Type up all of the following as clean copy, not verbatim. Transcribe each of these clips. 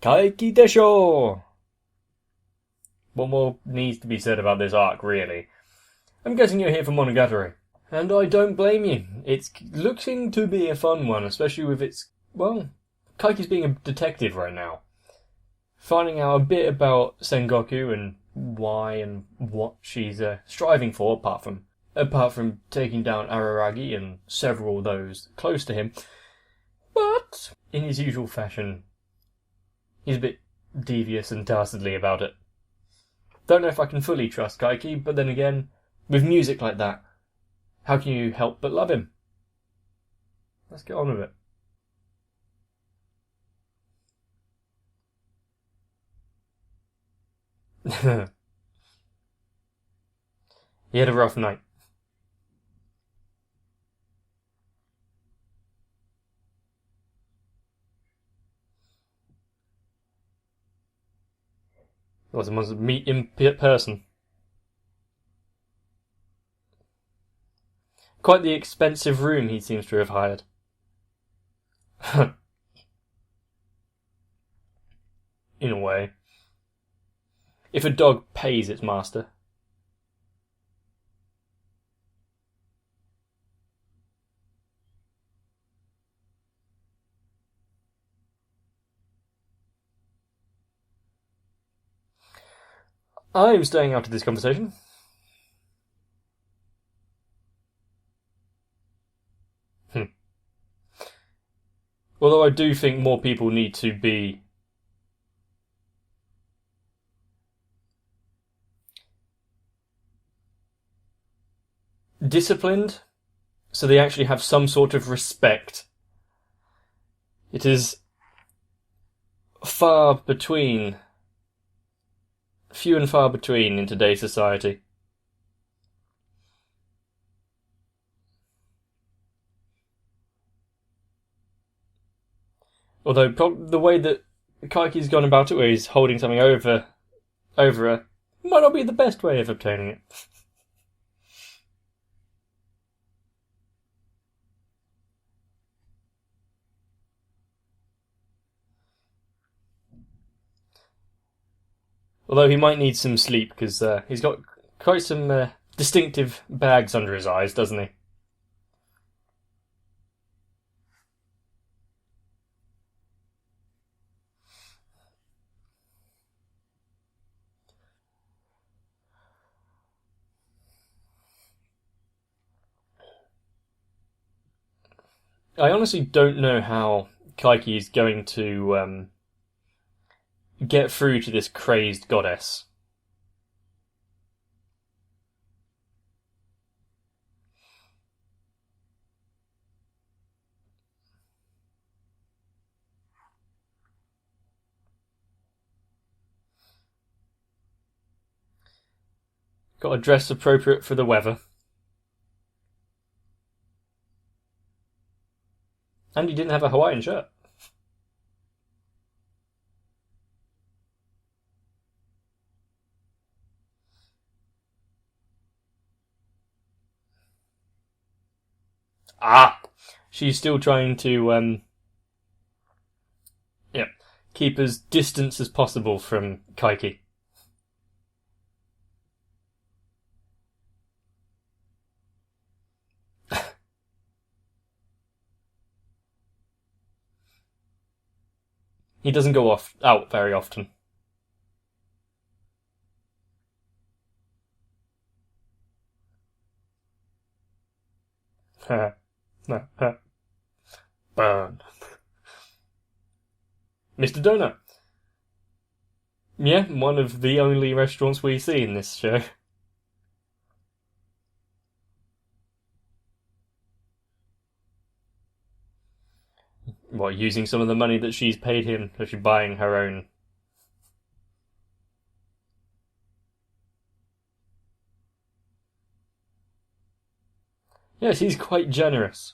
Kaiki desho! What more needs to be said about this arc, really? I'm guessing you're here for Monogatari. And I don't blame you. It's looking to be a fun one, especially with its... well, Kaiki's being a detective right now. Finding out a bit about Sengoku and why and what she's striving for, apart from taking down Araragi and several of those close to him. But, in his usual fashion, he's a bit devious and dastardly about it. Don't know if I can fully trust Kaiki, but then again, with music like that, how can you help but love him? Let's get on with it. He had a rough night. Wasn't wants to meet in person. Quite the expensive room he seems to have hired. In a way. If a dog pays its master. I'm staying out of this conversation. Although I do think more people need to be disciplined so they actually have some sort of respect. It is few and far between in today's society. Although the way that Kaiki's gone about it, where he's holding something over her, might not be the best way of obtaining it. Although he might need some sleep, because he's got quite some distinctive bags under his eyes, doesn't he? I honestly don't know how Kaiki is going to get through to this crazed goddess. Got a dress appropriate for the weather. And you didn't have a Hawaiian shirt. She's still trying to keep as distant as possible from Kaiki. He doesn't go out very often. Burn. Mr. Donut. Yeah, one of the only restaurants we see in this show. What, using some of the money that she's paid him, actually buying her own. Yes, he's quite generous.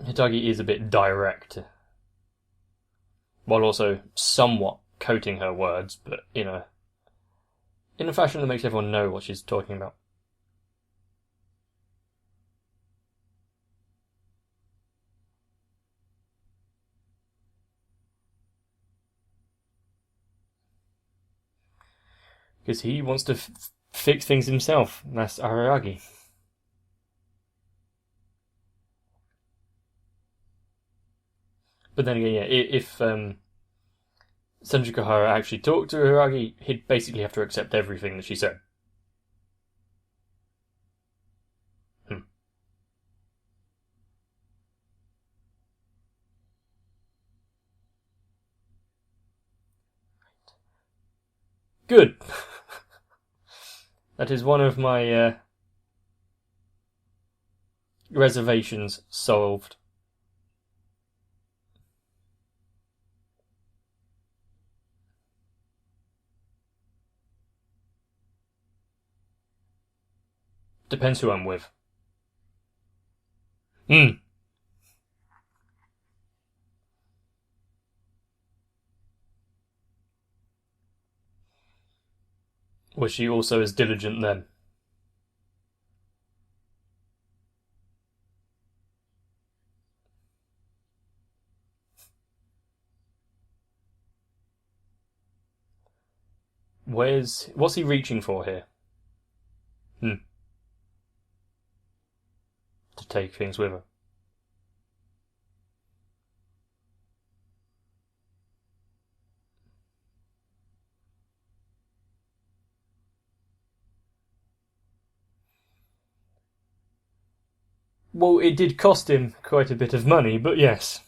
Hitagi is a bit direct. while also somewhat coating her words, but in a fashion that makes everyone know what she's talking about. Because he wants to fix things himself. That's Araragi. But then again, yeah, if Sanjukahara actually talked to Araragi, he'd basically have to accept everything that she said. Good. That is one of my reservations solved. Depends who I'm with. Was she also as diligent then? What's he reaching for here? To take things with her. Well, it did cost him quite a bit of money, but yes.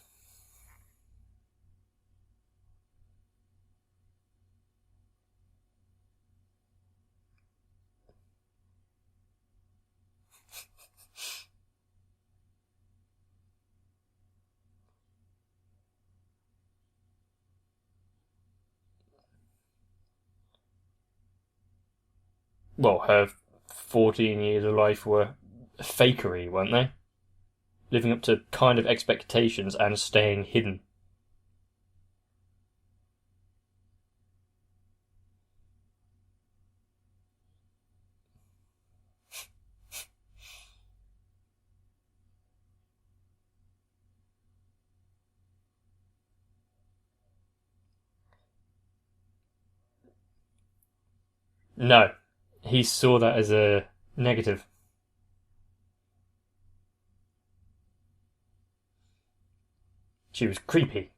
Well, her 14 years of life were fakery, weren't they? Living up to kind of expectations and staying hidden. No, he saw that as a negative. She was creepy.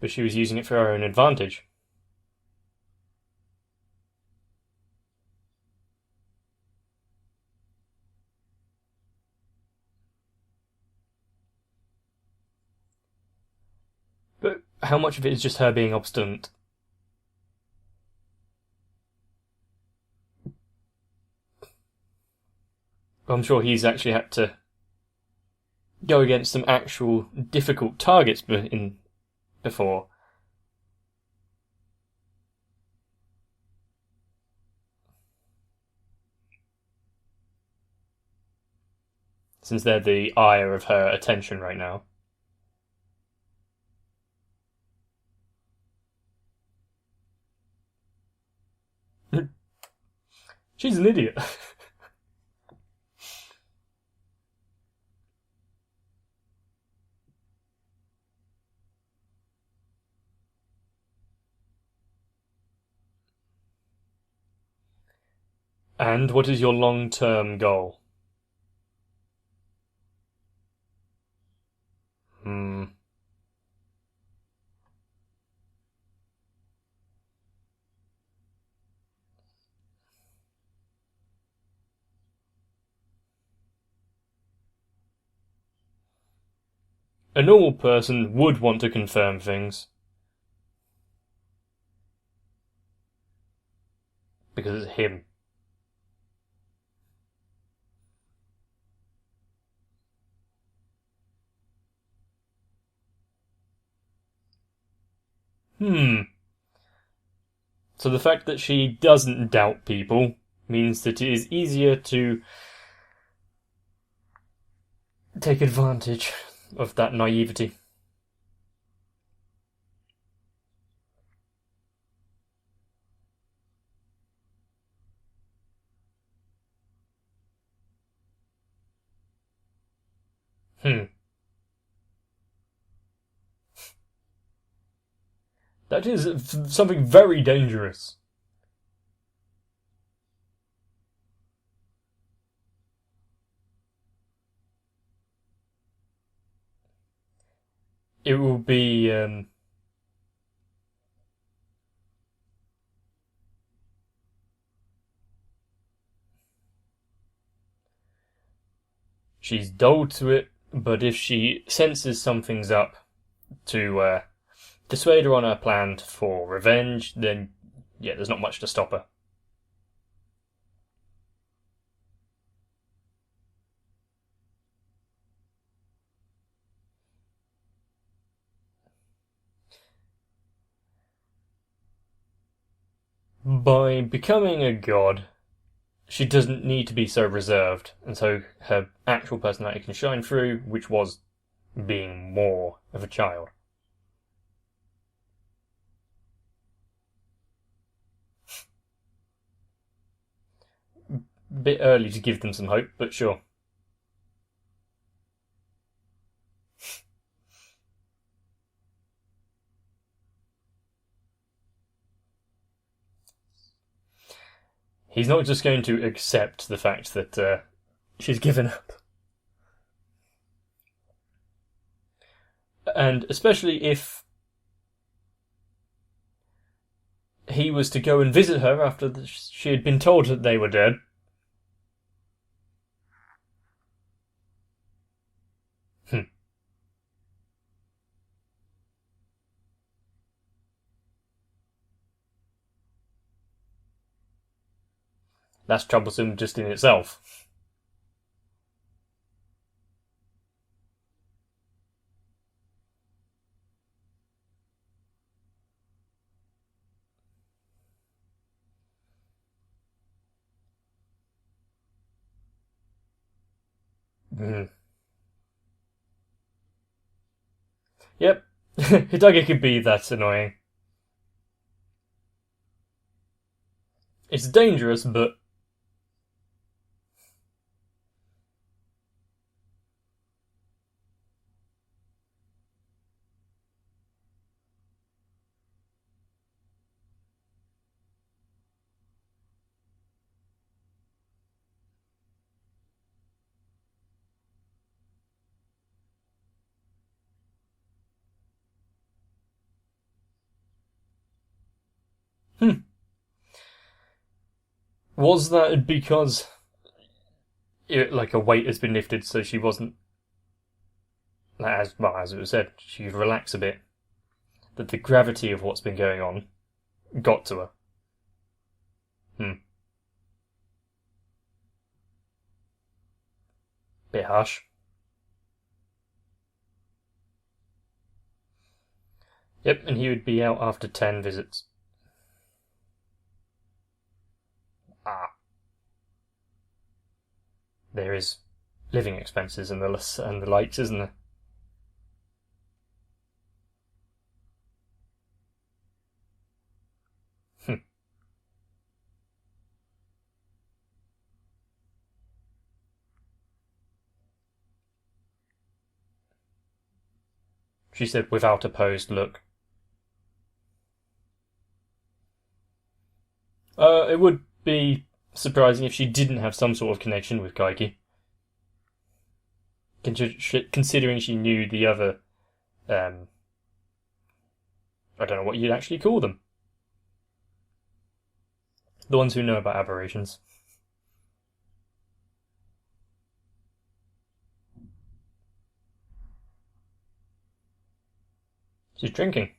But she was using it for her own advantage. But how much of it is just her being obstinate? I'm sure he's actually had to go against some actual difficult targets before. Since they're the ire of her attention right now. She's an idiot. And what is your long-term goal? A normal person would want to confirm things. Because it's him. So So the fact that she doesn't doubt people means that it is easier to take advantage of that naivety. That is something very dangerous. It will be she's dull to it, but if she senses something's up to dissuade her on her plan for revenge, then yeah, there's not much to stop her. By becoming a god, she doesn't need to be so reserved, and so her actual personality can shine through, which was being more of a child. Bit early to give them some hope, but sure. He's not just going to accept the fact that she's given up. And especially if he was to go and visit her after she had been told that they were dead. That's troublesome just in itself. Yep, Hidagi could be that annoying. It's dangerous, but was that because like a weight has been lifted, so she wasn't as it was said, she could relax a bit. That the gravity of what's been going on got to her. Bit harsh. Yep, and he would be out after 10 visits. There is living expenses and the lights, isn't there? She said without a posed look. It would be surprising if she didn't have some sort of connection with Kaiki. Considering she knew the other, I don't know what you'd actually call them. The ones who know about aberrations. She's drinking.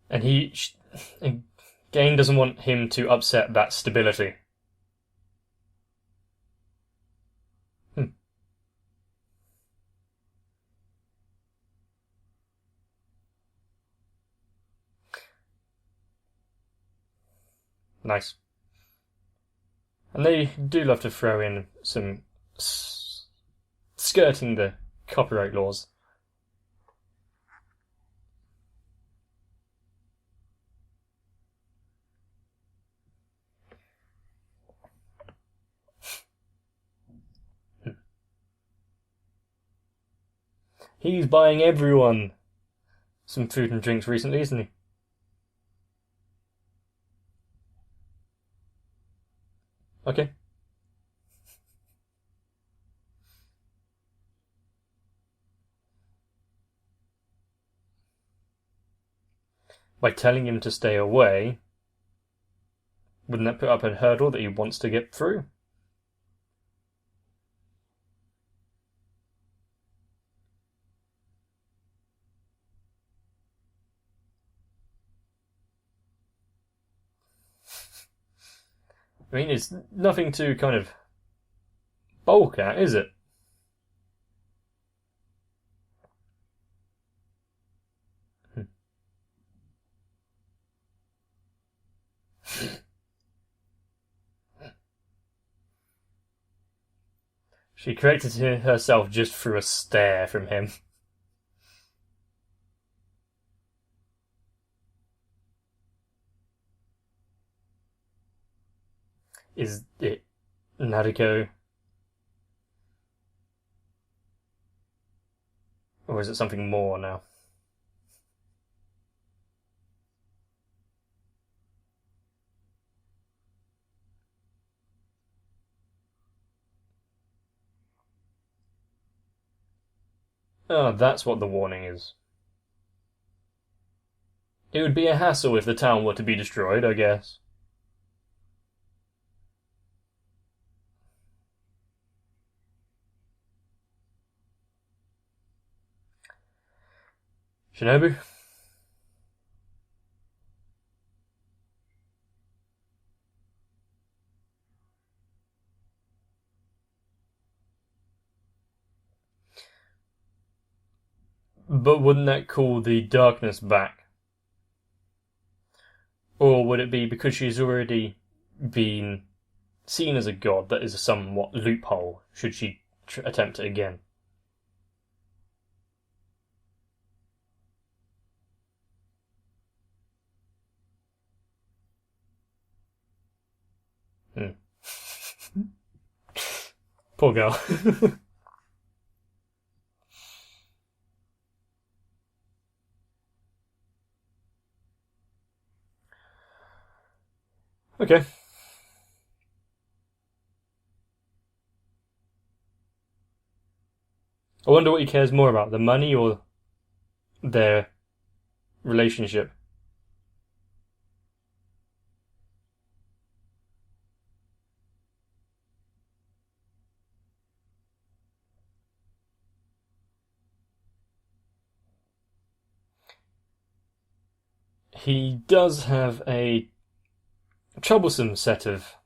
And Gain doesn't want him to upset that stability. Nice. And they do love to throw in some skirting the copyright laws. He's buying everyone some food and drinks recently, isn't he? Okay. By telling him to stay away, wouldn't that put up a hurdle that he wants to get through? I mean, it's nothing to kind of bulk at, is it? She corrected herself just through a stare from him. Is it Nadeko? Or is it something more now? Oh, that's what the warning is. It would be a hassle if the town were to be destroyed, I guess. Shinobu? But wouldn't that call the darkness back? Or would it be because she's already been seen as a god that is a somewhat loophole should she attempt it again? Poor girl. Okay. I wonder what he cares more about, the money or their relationship. He does have a troublesome set of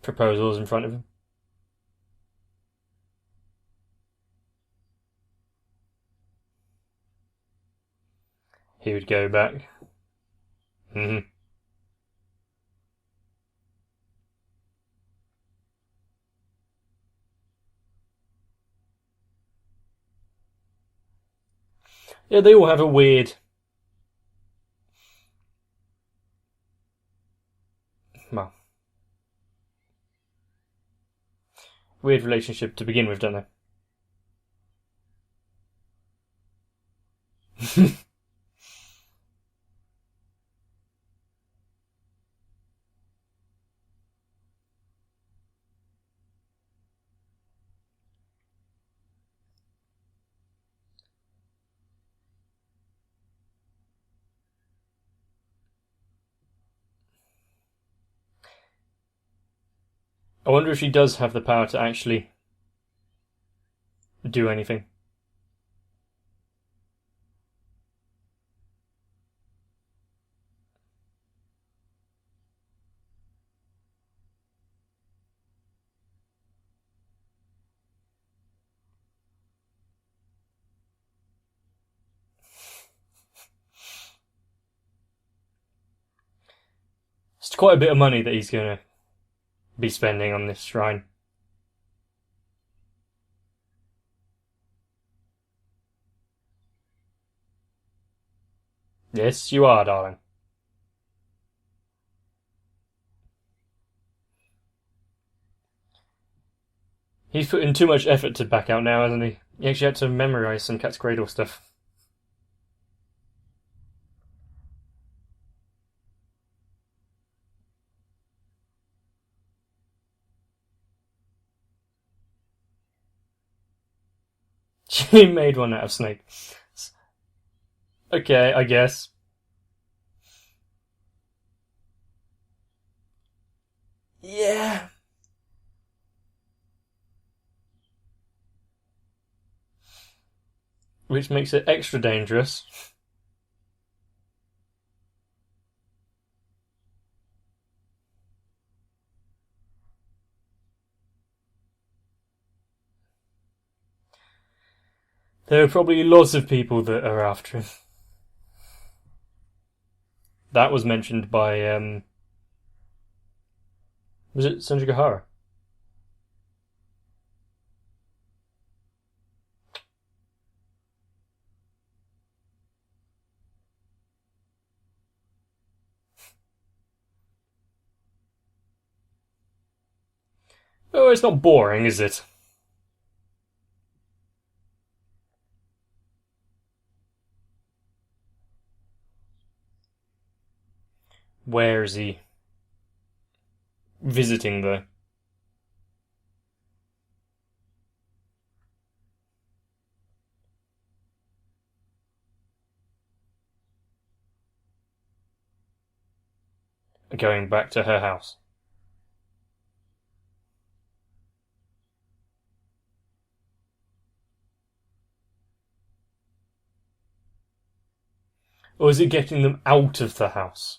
proposals in front of him. He would go back. Mm-hmm. Yeah, they all have a weird. Well, weird relationship to begin with, don't they? I wonder if she does have the power to actually do anything. quite a bit of money that he's going to be spending on this shrine. Yes, you are, darling. He's put in too much effort to back out now, hasn't he? He actually had to memorise some Cat's Cradle stuff. She made one out of snake. Okay, I guess. Yeah. Which makes it extra dangerous. There are probably lots of people that are after him. That was mentioned by, was it Sanjigahara? Oh, it's not boring, is it? Where is he visiting the... Going back to her house. Or is it getting them out of the house?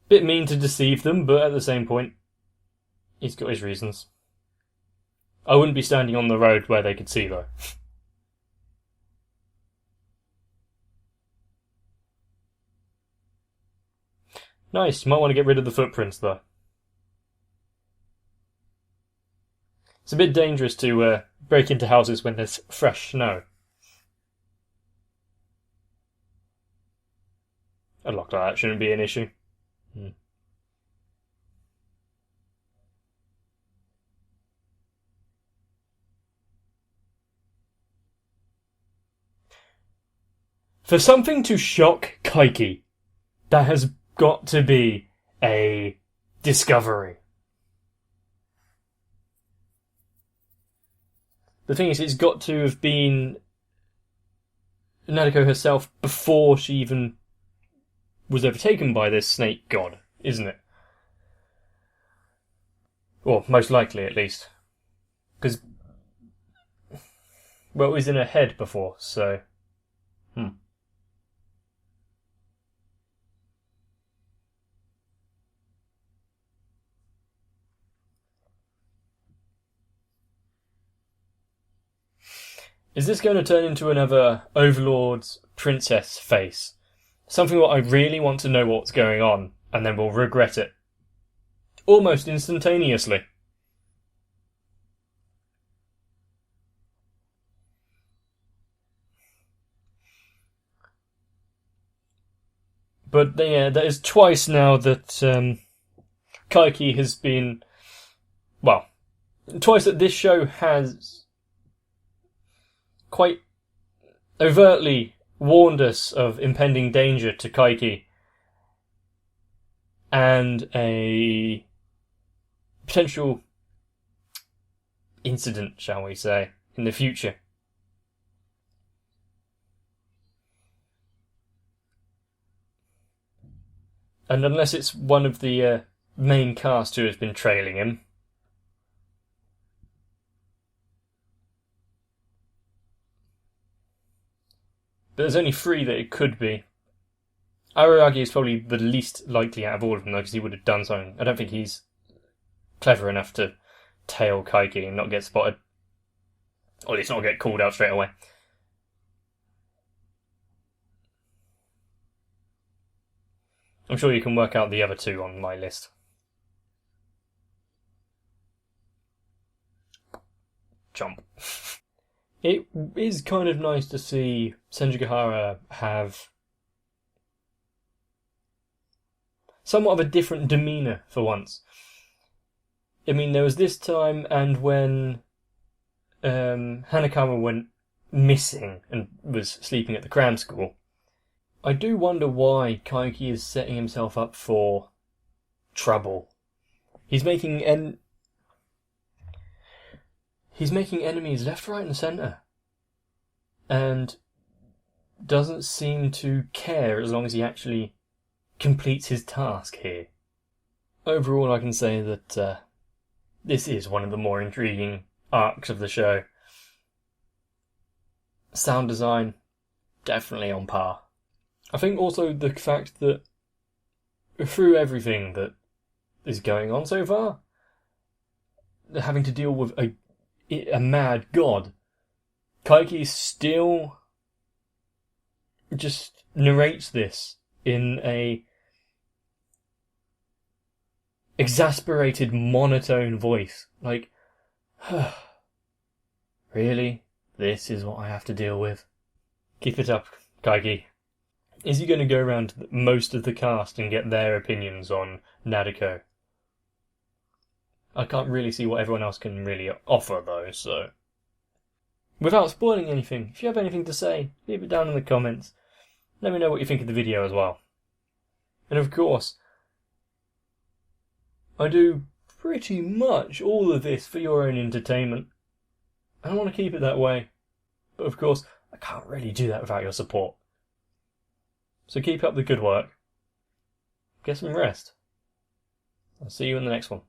Bit mean to deceive them, but at the same point, he's got his reasons. I wouldn't be standing on the road where they could see, though. Nice, you might want to get rid of the footprints, though. It's a bit dangerous to break into houses when there's fresh snow. A lock like that shouldn't be an issue. For something to shock Kaiki, that has got to be a discovery. The thing is, it's got to have been Nadeko herself before she even was overtaken by this snake god, isn't it? Well, most likely, at least. Because, well, it was in her head before, so... Is this going to turn into another Overlord's princess face? Something that I really want to know what's going on, and then we'll regret it. Almost instantaneously. But yeah, that is twice now that Kaiki has been... Well, twice that this show has quite overtly warned us of impending danger to Kaiki and a potential incident, shall we say, in the future. And unless it's one of the main cast who has been trailing him, but there's only 3 that it could be. Araragi is probably the least likely out of all of them, though, because he would have done something. I don't think he's clever enough to tail Kaiki and not get spotted. Or at least not get called out straight away. I'm sure you can work out the other two on my list. Jump. It is kind of nice to see Senjigahara have somewhat of a different demeanour for once. I mean, there was this time and when Hanakawa went missing and was sleeping at the cram school. I do wonder why Kaiki is setting himself up for trouble. He's making enemies left, right and centre. And doesn't seem to care as long as he actually completes his task here. Overall, I can say that this is one of the more intriguing arcs of the show. Sound design, definitely on par. I think also the fact that through everything that is going on so far, having to deal with a mad god, Kaiki still just narrates this in a exasperated monotone voice. Like, really? This is what I have to deal with? Keep it up, Kaiki. Is he going to go around to most of the cast and get their opinions on Nadeko? I can't really see what everyone else can really offer though, so... Without spoiling anything, if you have anything to say, leave it down in the comments. Let me know what you think of the video as well. And of course, I do pretty much all of this for your own entertainment. And I want to keep it that way. But of course, I can't really do that without your support. So keep up the good work. Get some rest. I'll see you in the next one.